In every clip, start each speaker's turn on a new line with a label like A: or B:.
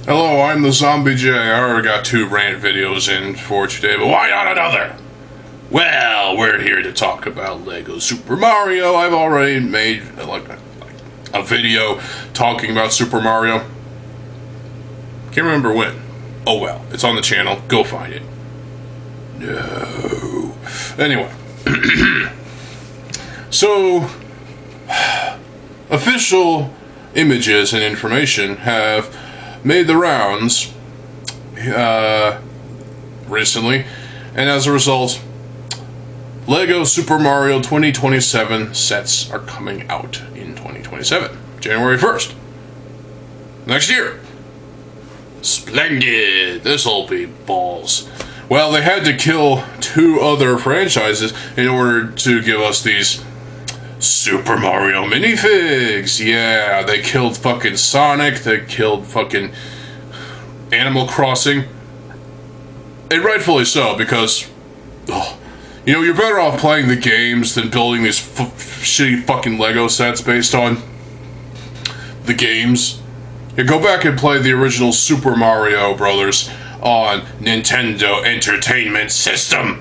A: Hello, I'm TheZOMBIEJ. I already got 2 rant videos in for today, but why not another? Well, we're here to talk about Lego Super Mario. I've already made a video talking about Super Mario. Can't remember when. Oh well, it's on the channel. Go find it. No. Anyway. So, official images and information have made the rounds recently, and as a result, Lego Super Mario 2027 sets are coming out in 2027, January 1st. Next year. Splendid! This'll be balls. Well, they had to kill 2 other franchises in order to give us these Super Mario minifigs. Yeah, they killed fucking Sonic, they killed fucking Animal Crossing. And rightfully so, because, you know, you're better off playing the games than building these shitty fucking Lego sets based on the games. You go back and play the original Super Mario Brothers on Nintendo Entertainment System.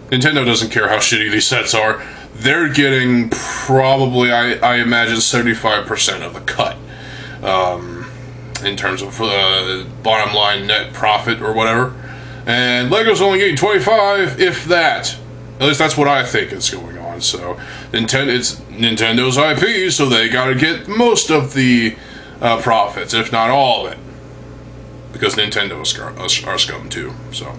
A: Nintendo doesn't care how shitty these sets are. They're getting probably, I imagine, 75% of the cut. In terms of bottom line net profit or whatever. And Lego's only getting 25, if that. At least that's what I think is going on. So, it's Nintendo's IP, so they gotta get most of the profits, if not all of it. Because Nintendo are scum too, so.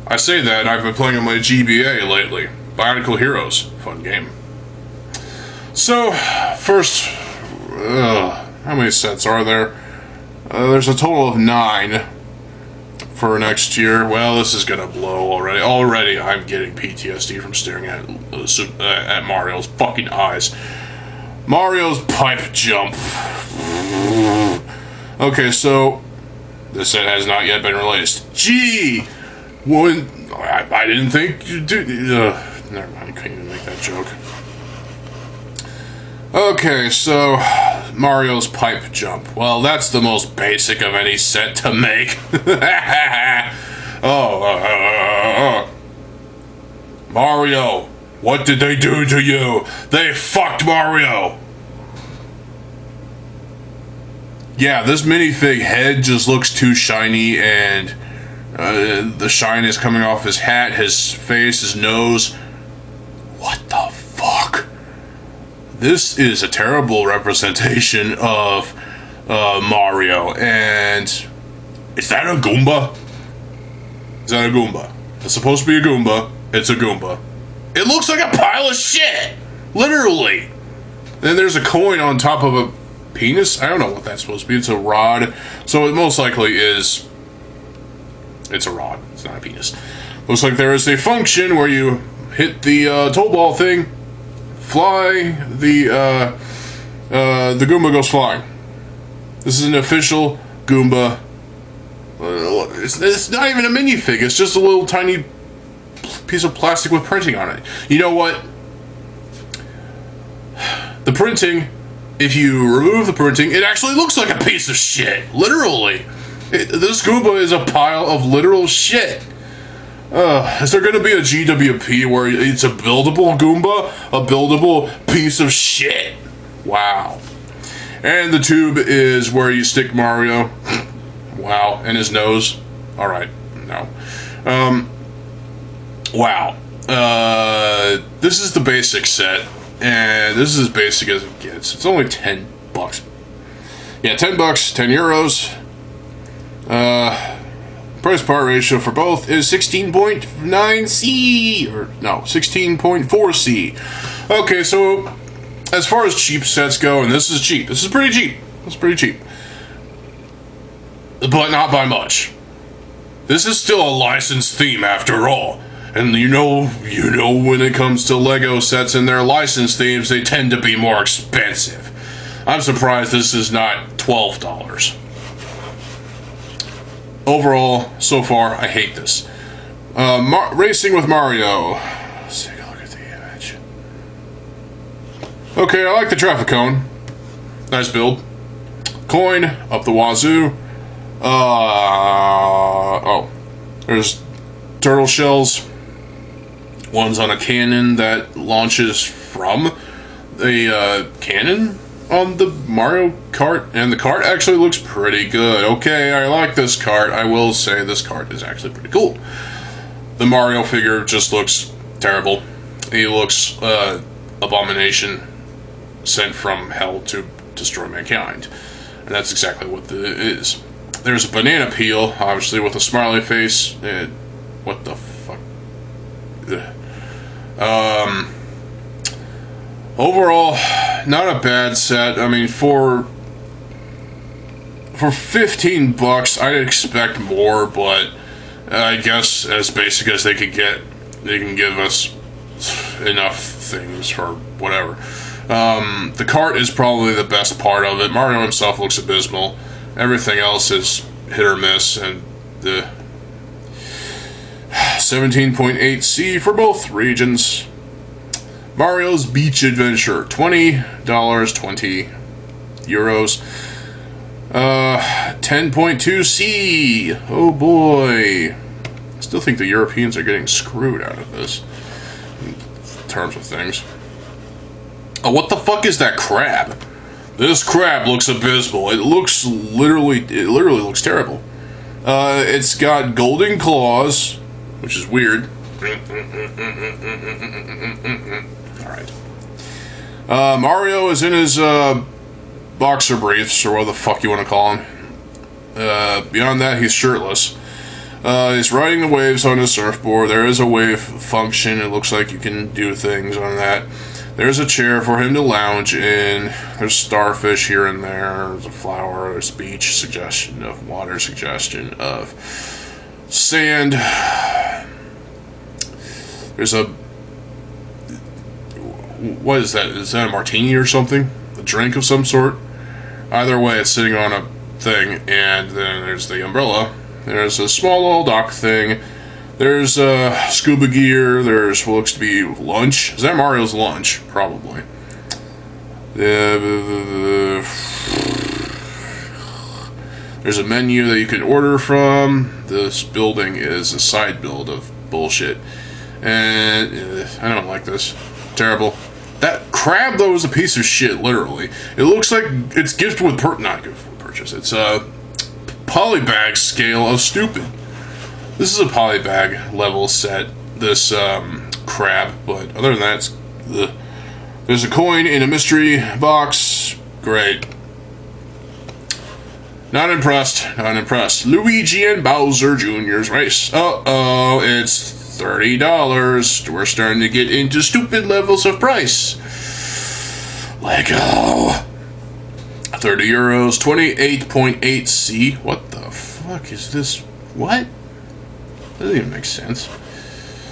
A: I say that, and I've been playing on my GBA lately. Bionicle Heroes. Fun game. So, first, how many sets are there? There's a total of 9 for next year. Well, this is gonna blow already. Already, I'm getting PTSD from staring at Mario's fucking eyes. Mario's pipe jump. Okay, so this set has not yet been released. Gee, I didn't think. Never mind. I couldn't even make that joke. Okay, so Mario's pipe jump. Well, that's the most basic of any set to make. Mario, what did they do to you? They fucked Mario. Yeah, this minifig head just looks too shiny, and the shine is coming off his hat, his face, his nose. What the fuck? This is a terrible representation of Mario, and is that a Goomba? Is that a Goomba? It's supposed to be a Goomba. It's a Goomba. It looks like a pile of shit! Literally! Then there's a coin on top of a penis? I don't know what that's supposed to be. It's a rod. So it most likely is... It's a rod. It's not a penis. Looks like there is a function where you hit the toe ball thing, fly, the Goomba goes flying. This is an official Goomba. It's not even a minifig. It's just a little tiny piece of plastic with printing on it. You know what? The printing, if you remove the printing, it actually looks like a piece of shit. Literally. This Goomba is a pile of literal shit. Is there going to be a GWP where it's a buildable Goomba? A buildable piece of shit. Wow. And the tube is where you stick Mario. Wow. And his nose. Alright. No. Wow. This is the basic set. And this is as basic as it gets. It's only $10. Yeah, $10, 10 euros. Price part ratio for both is 16.9C, or no, 16.4C. Okay, so as far as cheap sets go, and this is cheap. This is pretty cheap. It's pretty cheap. But not by much. This is still a licensed theme after all. And you know when it comes to Lego sets and their licensed themes, they tend to be more expensive. I'm surprised this is not $12. Overall, so far, I hate this. Racing with Mario. Let's take a look at the image. Okay, I like the traffic cone. Nice build. Coin up the wazoo. There's turtle shells. One's on a cannon that launches from a cannon on the Mario Kart, and the cart actually looks pretty good. Okay, I like this cart. I will say this cart is actually pretty cool. The Mario figure just looks terrible. He looks abomination sent from hell to destroy mankind. And that's exactly what it is. There's a banana peel, obviously, with a smiley face. What the fuck? Overall, not a bad set. I mean, for $15, I'd expect more, but I guess as basic as they could get, they can give us enough things for whatever. The cart is probably the best part of it. Mario himself looks abysmal. Everything else is hit or miss, and the 17.8C for both regions. Mario's Beach Adventure, $20, 20 euros. 10.2C. Oh boy. I still think the Europeans are getting screwed out of this in terms of things. Oh, what the fuck is that crab? This crab looks abysmal. It literally looks terrible. It's got golden claws, which is weird. Alright. Mario is in his boxer briefs, or what the fuck you want to call him. Beyond that, he's shirtless. He's riding the waves on his surfboard. There is a wave function. It looks like you can do things on that. There's a chair for him to lounge in. There's starfish here and there. There's a flower. There's beach suggestion of water, suggestion of sand. There's a... What is that? Is that a martini or something? A drink of some sort? Either way, it's sitting on a thing. And then there's the umbrella. There's a small little dock thing. There's scuba gear. There's what looks to be lunch. Is that Mario's lunch? Probably. There's a menu that you can order from. This building is a side build of bullshit. And I don't like this. Terrible. That crab, though, is a piece of shit, literally. It looks like it's gift with not gift with purchase. It's a polybag scale of stupid. This is a polybag level set, this crab, but other than that, there's a coin in a mystery box. Great. Not impressed. Not impressed. Luigi and Bowser Jr.'s race. Uh-oh, it's $30. We're starting to get into stupid levels of price. Lego. 30 euros, 28.8C. What the fuck is this? What? Doesn't even make sense.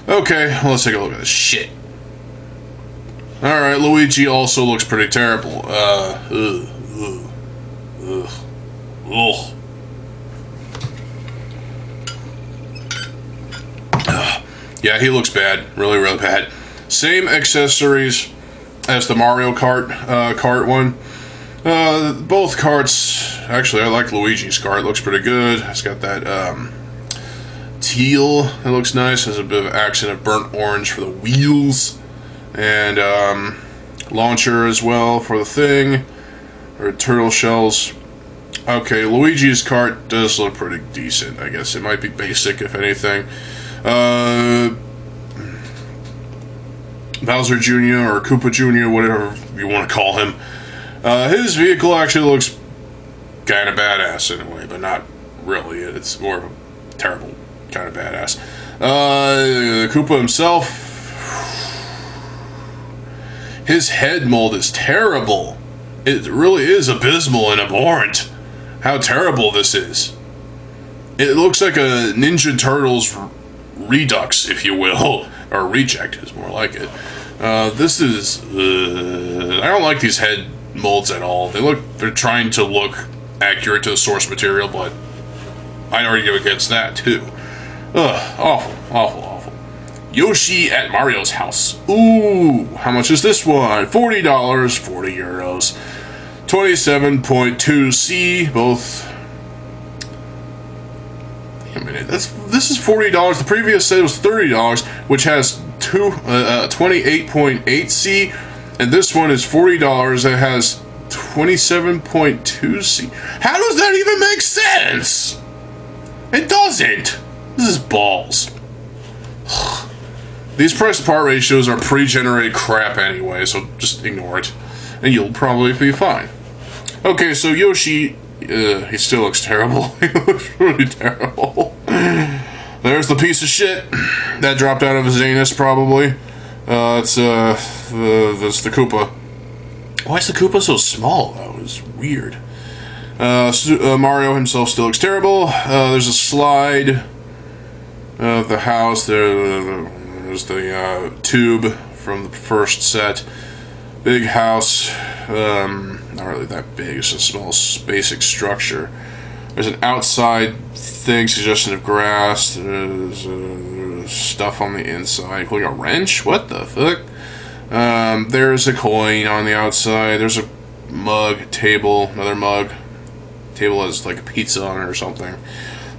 A: Okay, well, let's take a look at this shit. Alright, Luigi also looks pretty terrible. Yeah, he looks bad. Really, really bad. Same accessories as the Mario Kart cart one. Both carts... Actually, I like Luigi's cart. Looks pretty good. It's got that, teal. It looks nice. Has a bit of accent of burnt orange for the wheels. And, launcher as well for the thing. Or turtle shells. Okay, Luigi's cart does look pretty decent, I guess. It might be basic, if anything. Bowser Jr. or Koopa Jr., whatever you want to call him. His vehicle actually looks kind of badass in a way, but not really. It's more of a terrible kind of badass. Koopa himself, his head mold is terrible. It really is abysmal and abhorrent how terrible this is. It looks like a Ninja Turtles redux, if you will, or reject is more like it. This is... I don't like these head molds at all. They're trying to look accurate to the source material, but I'd argue against that too. Ugh, awful, awful, awful. Yoshi at Mario's house. Ooh, how much is this one? $40, 40 euros. 27.2C, both. Wait a minute, this is $40. The previous set was $30, which has 28.8C, and this one is $40. It has 27.2C. How does that even make sense? It doesn't. This is balls. These price to part ratios are pre-generated crap anyway, so just ignore it, and you'll probably be fine. Okay, so Yoshi, he still looks terrible. He looks really terrible. There's the piece of shit that dropped out of his anus, probably. That's the Koopa. Why is the Koopa so small, though? It's weird. Mario himself still looks terrible. There's a slide of the house. There's the tube from the first set. Big house. Not really that big. It's just a small basic structure. There's an outside thing, suggestion of grass. There's stuff on the inside, including a wrench. What the fuck? There's a coin on the outside. There's a mug, table, another mug. Table has like a pizza on it or something.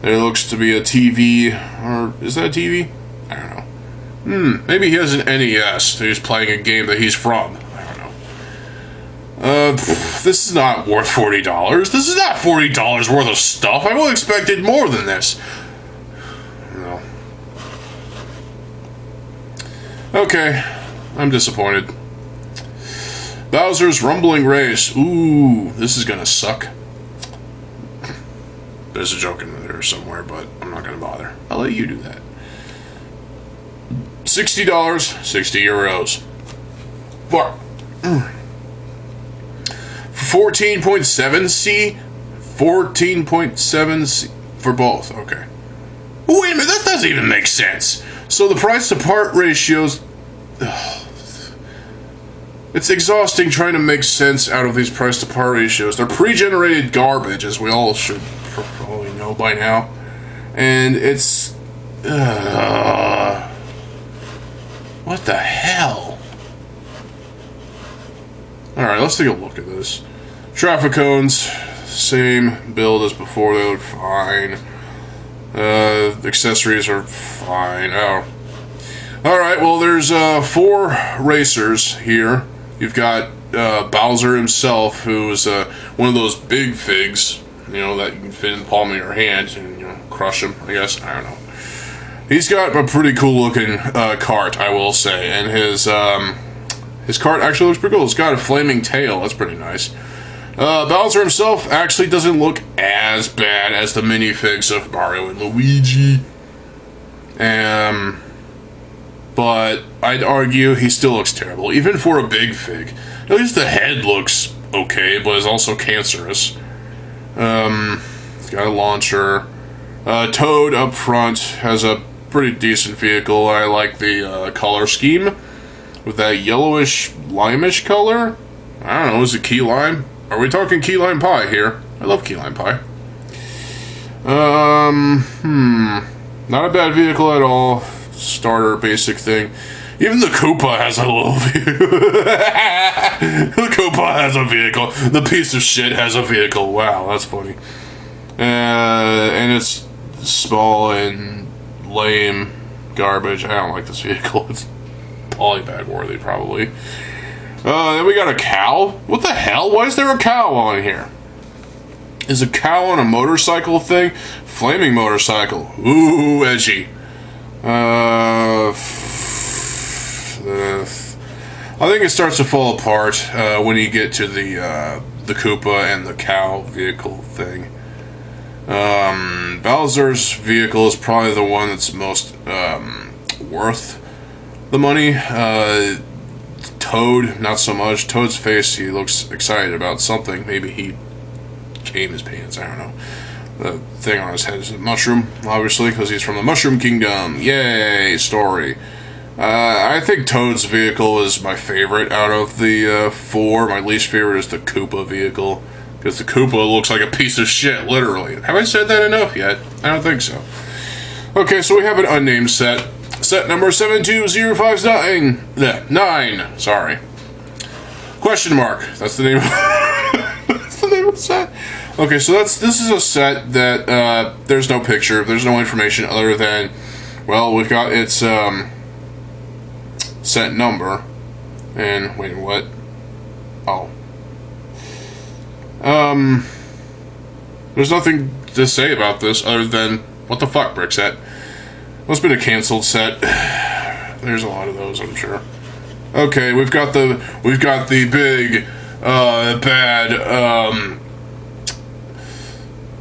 A: There looks to be a TV, or is that a TV? I don't know. Maybe he has an NES, so he's playing a game that he's from. I don't know. This is not worth $40. This is not $40 worth of stuff. I would have expected more than this. No. Okay, I'm disappointed. Bowser's Rumbling Race. Ooh, this is gonna suck. There's a joke in there somewhere, but I'm not gonna bother. I'll let you do that. $60, 60 euros. For 14.7C, 14.7C for both. Okay. Wait a minute, that doesn't even make sense. So the price to part ratios. It's exhausting trying to make sense out of these price to part ratios. They're pre-generated garbage, as we all should probably know by now. And it's. What the hell? Alright, let's take a look at this. Traffic cones, same build as before, they look fine. Accessories are fine. Oh. Alright, well, there's 4 racers here. You've got Bowser himself, who's one of those big figs, you know, that you can fit in the palm of your hand and, you know, crush him, I guess. I don't know. He's got a pretty cool looking cart, I will say, and his cart actually looks pretty cool. It's got a flaming tail. That's pretty nice. Bowser himself actually doesn't look as bad as the minifigs of Mario and Luigi. But I'd argue he still looks terrible, even for a big fig. At least the head looks okay, but is also cancerous. It's got a launcher. Toad up front has a pretty decent vehicle. I like the color scheme with that yellowish, limeish color. I don't know, is it key lime? Are we talking key lime pie here? I love key lime pie. Not a bad vehicle at all. Starter basic thing. Even the Koopa has a little vehicle. The Koopa has a vehicle. The piece of shit has a vehicle. Wow, that's funny. And it's small and lame garbage. I don't like this vehicle. It's polybag worthy, probably. Then we got a cow. What the hell? Why is there a cow on here? Is a cow on a motorcycle thing? Flaming motorcycle. Ooh, edgy. I think it starts to fall apart when you get to the Koopa and the cow vehicle thing. Bowser's vehicle is probably the one that's most worth the money. Toad, not so much. Toad's face, he looks excited about something. Maybe he came his pants, I don't know. The thing on his head is a mushroom, obviously, because he's from the Mushroom Kingdom. Yay, story. I think Toad's vehicle is my favorite out of the 4. My least favorite is the Koopa vehicle, because the Koopa looks like a piece of shit, literally. Have I said that enough yet? I don't think so. Okay, so we have an unnamed set. Set number 72059. 9, sorry. Question mark. That's the name. with the set. Okay, so this is a set that there's no picture, there's no information other than, well, we've got its set number, and wait, what? Oh, there's nothing to say about this other than what the fuck, brick set. Must have been a canceled set. There's a lot of those, I'm sure. Okay, we've got the big bad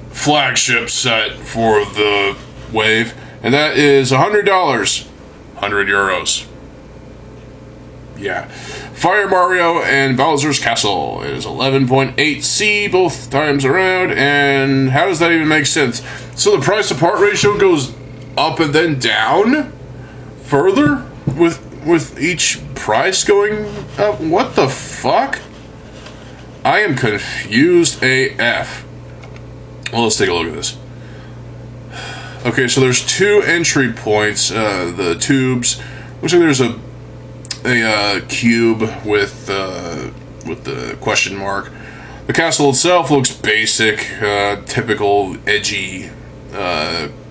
A: flagship set for the wave, and that is $100, 100 euros. Yeah. Fire Mario and Bowser's Castle is 11.8C both times around, and how does that even make sense? So the price to part ratio goes up and then down further with each price going up? What the fuck? I am confused AF. Well, let's take a look at this. Okay, so there's two entry points. The tubes. Looks like there's a cube with the question mark. The castle itself looks basic, typical edgy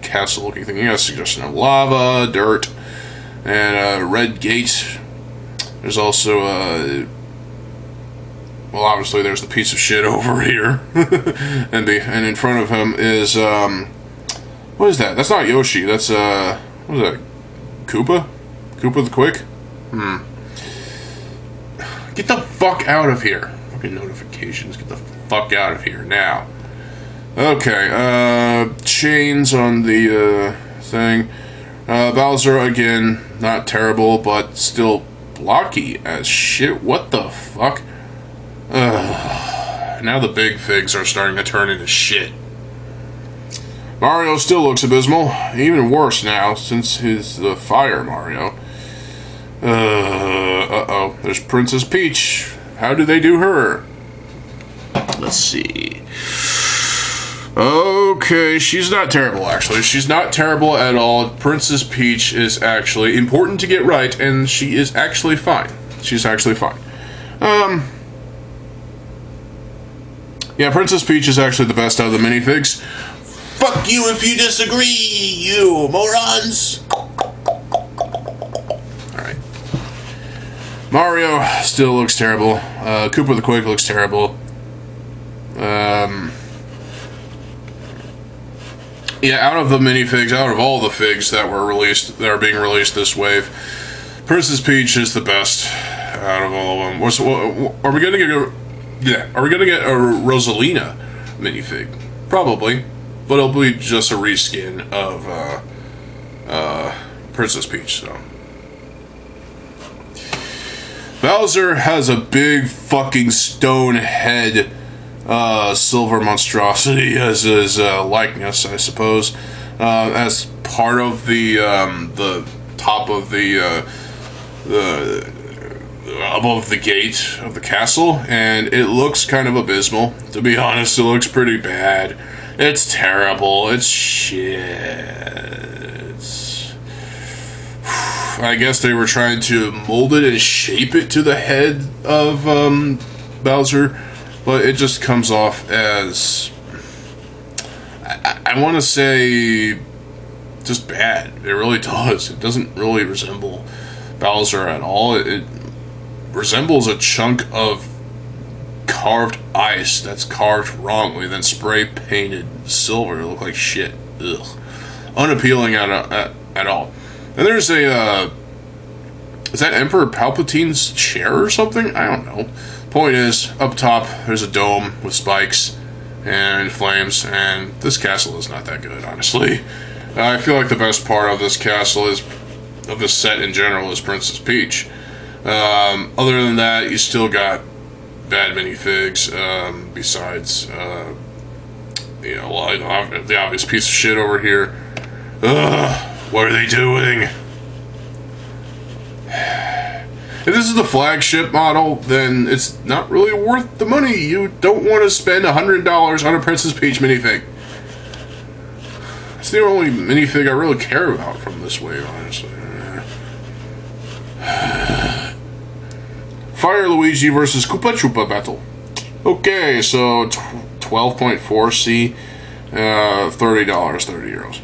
A: castle-looking thing. You got a suggestion of lava, dirt, and a red gate. There's also well, obviously there's the piece of shit over here, and in front of him is what is that? That's not Yoshi. That's what is that? Koopa? Koopa the Quick? Get the fuck out of here. Fucking notifications. Get the fuck out of here now. Okay, chains on the thing. Bowser, again, not terrible, but still blocky as shit. What the fuck? Now the big figs are starting to turn into shit. Mario still looks abysmal. Even worse now, since he's the Fire Mario. Uh-oh. There's Princess Peach. How do they do her? Let's see. Okay, she's not terrible, actually. She's not terrible at all. Princess Peach is actually important to get right, and she is actually fine. She's actually fine. Yeah, Princess Peach is actually the best out of the minifigs. Fuck you if you disagree, you morons! Alright. Mario still looks terrible. Koopa the Quick looks terrible. Yeah, out of the minifigs, out of all the figs that were released, that are being released this wave, Princess Peach is the best out of all of them. Are we gonna get a... Yeah, are we gonna get a Rosalina minifig? Probably, but it'll be just a reskin of Princess Peach. So Bowser has a big fucking stone head, silver monstrosity as his likeness, I suppose, as part of the top of the above the gate of the castle, and it looks kind of abysmal. To be honest, it looks pretty bad. It's terrible. It's shit. I guess they were trying to mold it and shape it to the head of Bowser, but it just comes off as, I want to say, just bad. It really does. It doesn't really resemble Bowser at all. It resembles a chunk of carved ice that's carved wrongly, then spray painted silver to look like shit. Ugh. Unappealing at all. And there's a is that Emperor Palpatine's chair or something? I don't know. Point is, up top there's a dome with spikes and flames, and this castle is not that good, honestly. I feel like the best part of this castle is, of this set in general, is Princess Peach. Other than that, you still got bad minifigs, besides, you know, well, the obvious piece of shit over here. Ugh, what are they doing? If this is the flagship model, then it's not really worth the money. You don't want to spend $100 on a Princess Peach minifig. It's the only minifig I really care about from this wave, honestly. Fire Luigi versus Koopa Troopa battle. Okay, so 12.4C, $30, 30 euros.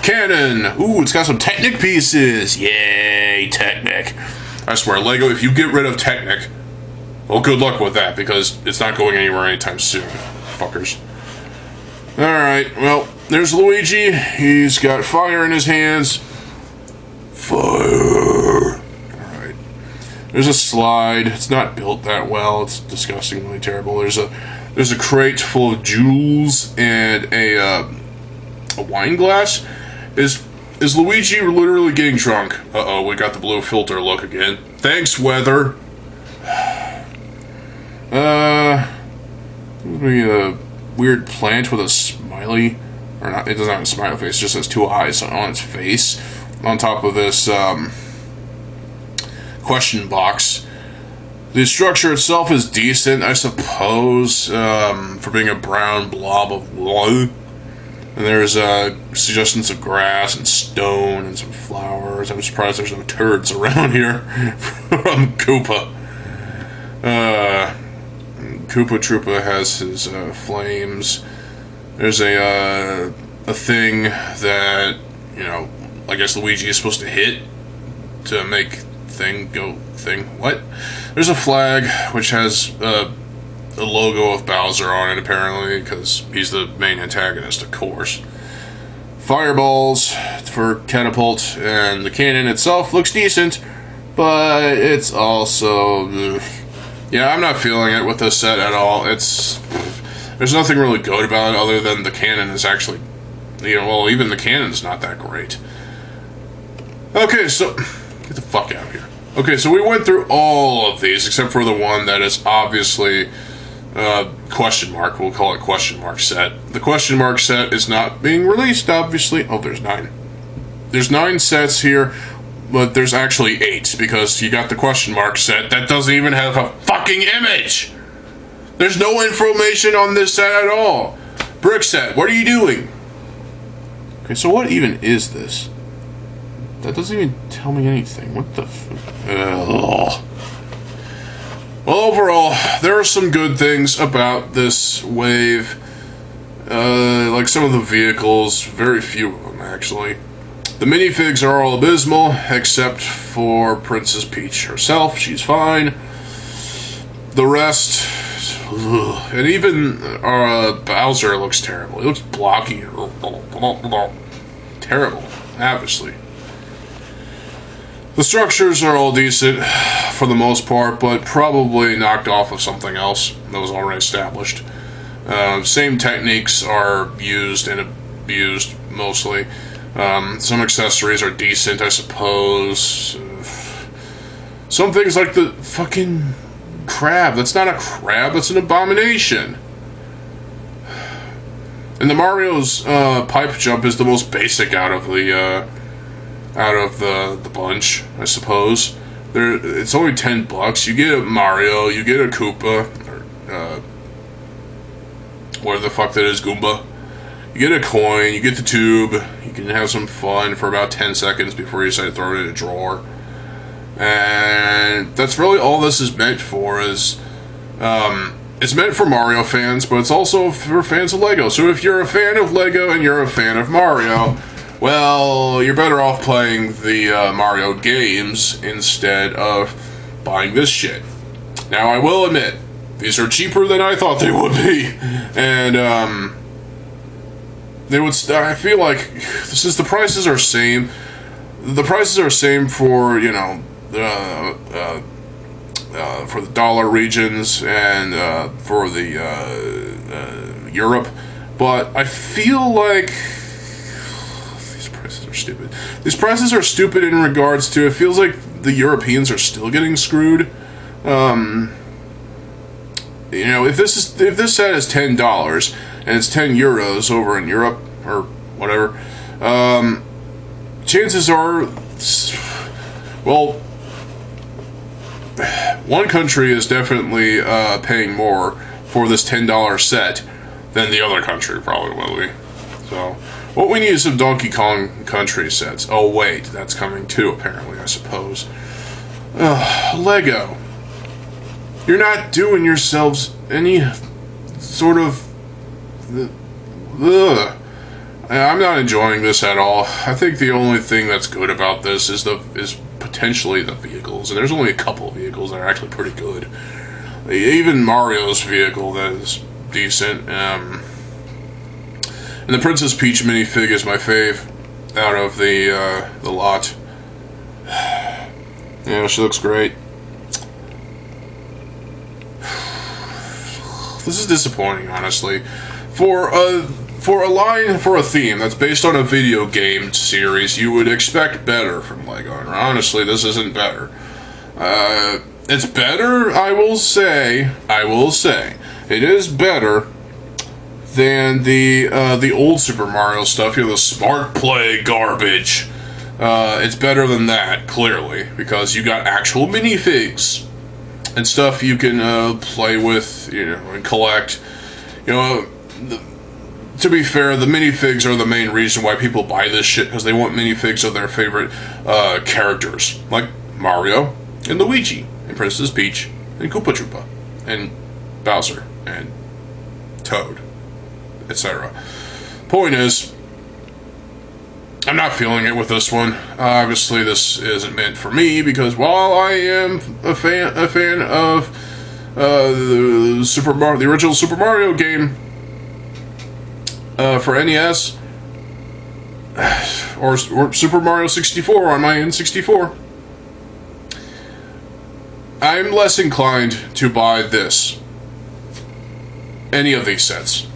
A: Cannon! Ooh, it's got some Technic pieces! Yay, Technic. I swear, Lego, if you get rid of Technic, well, good luck with that, because it's not going anywhere anytime soon. Fuckers. Alright, well, there's Luigi. He's got fire in his hands. Fire! Alright. There's a slide. It's not built that well. It's disgustingly terrible. There's a crate full of jewels and a wine glass. Is Luigi literally getting drunk? Uh-oh, we got the blue filter look again. Thanks, weather. Maybe a weird plant with a smiley, or not, it doesn't have a smiley face, it just has two eyes on its face, on top of this, question box. The structure itself is decent, I suppose, for being a brown blob of wood. And there's suggestions of grass and stone and some flowers. I'm surprised there's no turds around here from Koopa. Koopa Troopa has his flames. There's a thing that, you know, I guess Luigi is supposed to hit to make thing go thing. What? There's a flag which has a logo of Bowser on it, apparently, because he's the main antagonist, of course. Fireballs for catapult, and the cannon itself looks decent, but it's also... yeah, I'm not feeling it with this set at all. There's nothing really good about it other than the cannon is actually... you know, well, even the cannon's not that great. Okay, so... get the fuck out of here. Okay, so we went through all of these, except for the one that is obviously... question mark. We'll call it question mark set. The question mark set is not being released, obviously. Oh, there's 9. There's 9 sets here, but there's actually 8, because you got the question mark set that doesn't even have a fucking image! There's no information on this set at all! Brick set, what are you doing? Okay, so what even is this? That doesn't even tell me anything. What the f... Well, overall, there are some good things about this wave. Like some of the vehicles, very few of them, actually. The minifigs are all abysmal, except for Princess Peach herself. She's fine. The rest... ugh. And even Bowser looks terrible. He looks blocky. Terrible, obviously. The structures are all decent, for the most part, but probably knocked off of something else that was already established. Same techniques are used and abused, mostly. Some accessories are decent, I suppose. Some things like the fucking crab. That's not a crab, that's an abomination. And the Mario's pipe jump is the most basic out of the bunch, I suppose. It's only $10. You get a Mario, you get a Koopa, or whatever the fuck that is, Goomba. You get a coin, you get the tube, you can have some fun for about 10 seconds before you decide to throw it in a drawer. And that's really all this is meant for, is, it's meant for Mario fans, but it's also for fans of Lego. So if you're a fan of Lego and you're a fan of Mario, well, you're better off playing the Mario games instead of buying this shit. Now, I will admit, these are cheaper than I thought they would be. And, I feel like, since the prices are same, the prices are same for, you know, for the dollar regions and for the Europe, but I feel like are stupid. These prices are stupid in regards to, it feels like the Europeans are still getting screwed. You know, if this set is $10 and it's 10 euros over in Europe or whatever, chances are, well, one country is definitely paying more for this $10 set than the other country probably will be. So what we need is some Donkey Kong Country sets. Oh wait, that's coming too, apparently, I suppose. Lego. you're not doing yourselves any sort of... Ugh. I'm not enjoying this at all. I think the only thing that's good about this is potentially the vehicles, and there's only a couple of vehicles that are actually pretty good. Even Mario's vehicle that is decent. And the Princess Peach minifig is my fave out of the lot. Yeah, she looks great. This is disappointing, honestly. For a theme that's based on a video game series, you would expect better from LEGO. And honestly, this isn't better. It's better, I will say. It is better than the old Super Mario stuff, the Smart Play garbage. It's better than that, clearly, because you got actual minifigs and stuff you can play with, and collect. To be fair, the minifigs are the main reason why people buy this shit, because they want minifigs of their favorite characters, like Mario and Luigi and Princess Peach and Koopa Troopa and Bowser and Toad, etc. Point is, I'm not feeling it with this one. Obviously, this isn't meant for me, because while I am a fan of the original Super Mario game for NES, or Super Mario 64 on my N64, I'm less inclined to buy any of these sets,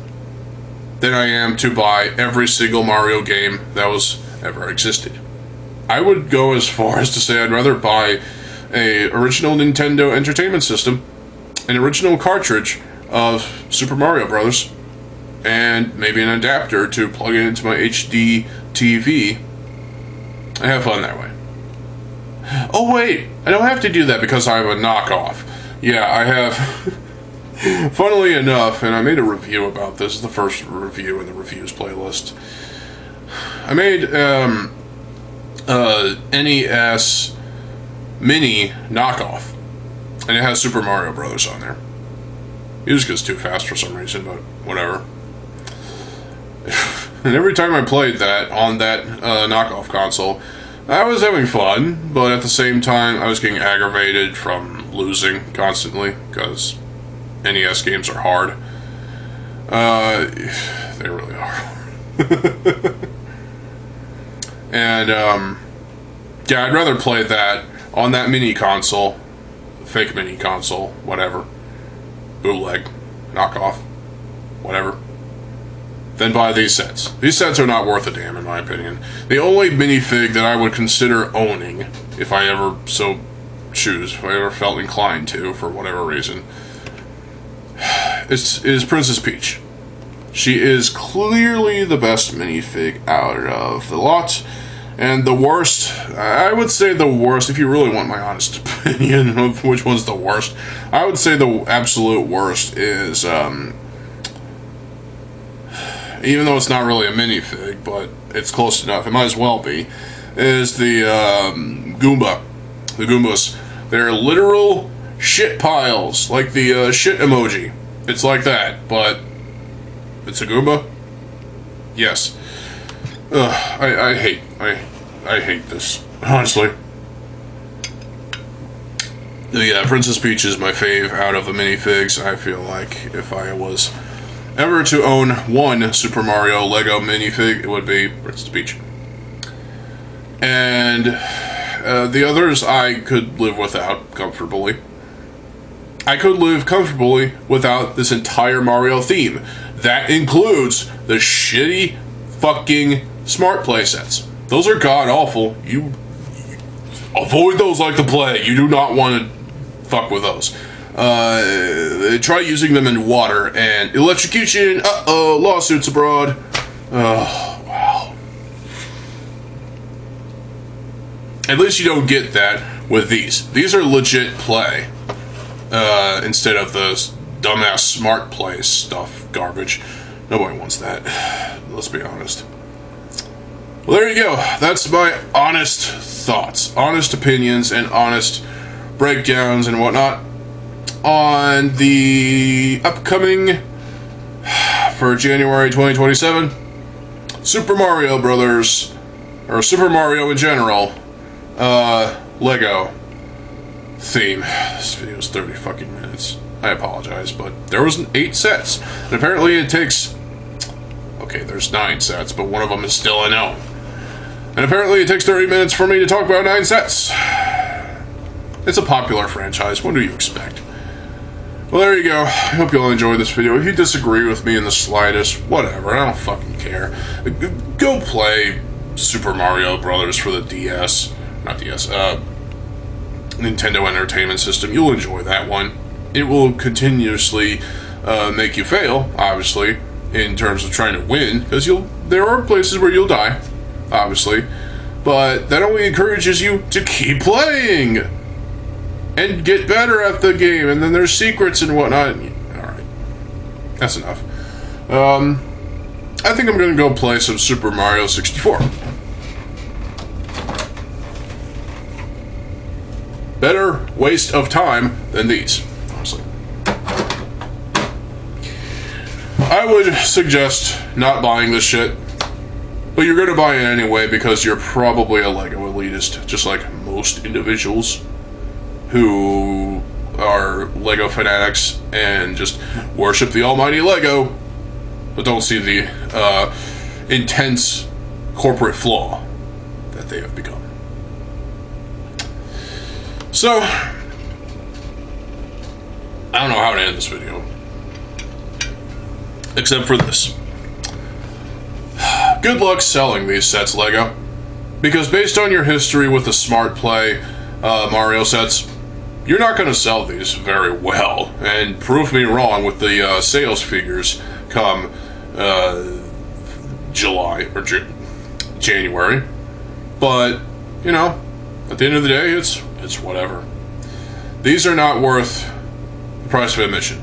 A: than I am to buy every single Mario game that was ever existed. I would go as far as to say I'd rather buy a original Nintendo Entertainment System, an original cartridge of Super Mario Brothers, and maybe an adapter to plug it into my HD TV and have fun that way. Oh wait, I don't have to do that because I have a knockoff. Yeah, I have. Funnily enough, and I made a review about this, the first review in the reviews playlist. I made NES Mini knockoff, and it has Super Mario Brothers on there. Music is too fast for some reason, but whatever. And every time I played that on that knockoff console, I was having fun, but at the same time, I was getting aggravated from losing constantly, because NES games are hard. They really are. And, yeah, I'd rather play that on that mini console, fake mini console, whatever, bootleg, knockoff, whatever, than buy these sets. These sets are not worth a damn, in my opinion. The only minifig that I would consider owning, if I ever so choose, if I ever felt inclined to, for whatever reason, is Princess Peach. She is clearly the best minifig out of the lot. And the worst, I would say the worst, if you really want my honest opinion of which one's the worst, I would say the absolute worst is, even though it's not really a minifig, but it's close enough, it might as well be, is the Goomba. The Goombas. They're literal shit piles, like the shit emoji. It's like that, but it's a Goomba? Yes. I hate this, honestly. Yeah, Princess Peach is my fave out of the minifigs. I feel like if I was ever to own one Super Mario Lego minifig, it would be Princess Peach. And the others I could live without comfortably. I could live comfortably without this entire Mario theme. That includes the shitty fucking Smart Play sets. Those are god-awful. You avoid those like the plague. You do not want to fuck with those. Try using them in water and electrocution. Uh-oh, lawsuits abroad. Oh, wow. At least you don't get that with these. These are legit play. Instead of the dumbass Smart Play stuff garbage. Nobody wants that. Let's be honest. Well, there you go. That's my honest thoughts, honest opinions, and honest breakdowns and whatnot on the upcoming, for January 2027, Super Mario Brothers, or Super Mario in general, Lego theme. This video is 30 fucking minutes. I apologize, but there was 8 sets. And apparently it takes... Okay, there's 9 sets, but one of them is still unknown. And apparently it takes 30 minutes for me to talk about 9 sets. It's a popular franchise. What do you expect? Well, there you go. I hope you all enjoyed this video. If you disagree with me in the slightest, whatever. I don't fucking care. Go play Super Mario Brothers for the DS. Not DS. Nintendo Entertainment System. You'll enjoy that one. It will continuously make you fail, obviously, in terms of trying to win, because there are places where you'll die, obviously, but that only encourages you to keep playing and get better at the game, and then there's secrets and whatnot. Alright, that's enough. I think I'm gonna go play some Super Mario 64. Better waste of time than these, honestly. I would suggest not buying this shit, but you're gonna buy it anyway because you're probably a Lego elitist, just like most individuals who are Lego fanatics and just worship the almighty Lego, but don't see the intense corporate flaw that they have become. So, I don't know how to end this video, except for this. Good luck selling these sets, Lego, because based on your history with the Smart Play Mario sets, you're not going to sell these very well, and prove me wrong with the sales figures come July or January. But you know, at the end of the day, it's whatever. These are not worth the price of admission.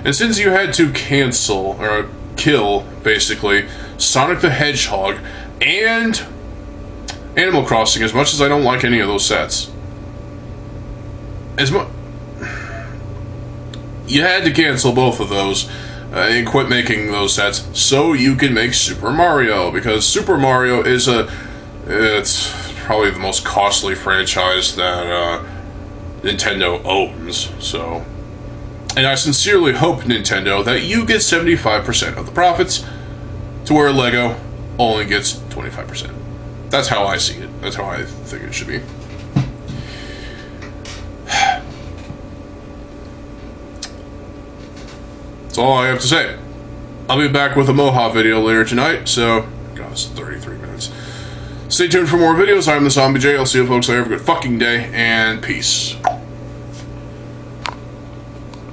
A: And since you had to cancel or kill basically Sonic the Hedgehog and Animal Crossing, as much as I don't like any of those sets, you had to cancel both of those and quit making those sets so you can make Super Mario, because Super Mario is it's probably the most costly franchise that Nintendo owns. So, and I sincerely hope, Nintendo, that you get 75% of the profits, to where Lego only gets 25%. That's how I see it. That's how I think it should be. That's all I have to say. I'll be back with a Moha video later tonight, so... God, it's 33 minutes. Stay tuned for more videos. I'm TheZOMBIEJ. I'll see you folks later. Have a good fucking day, and peace.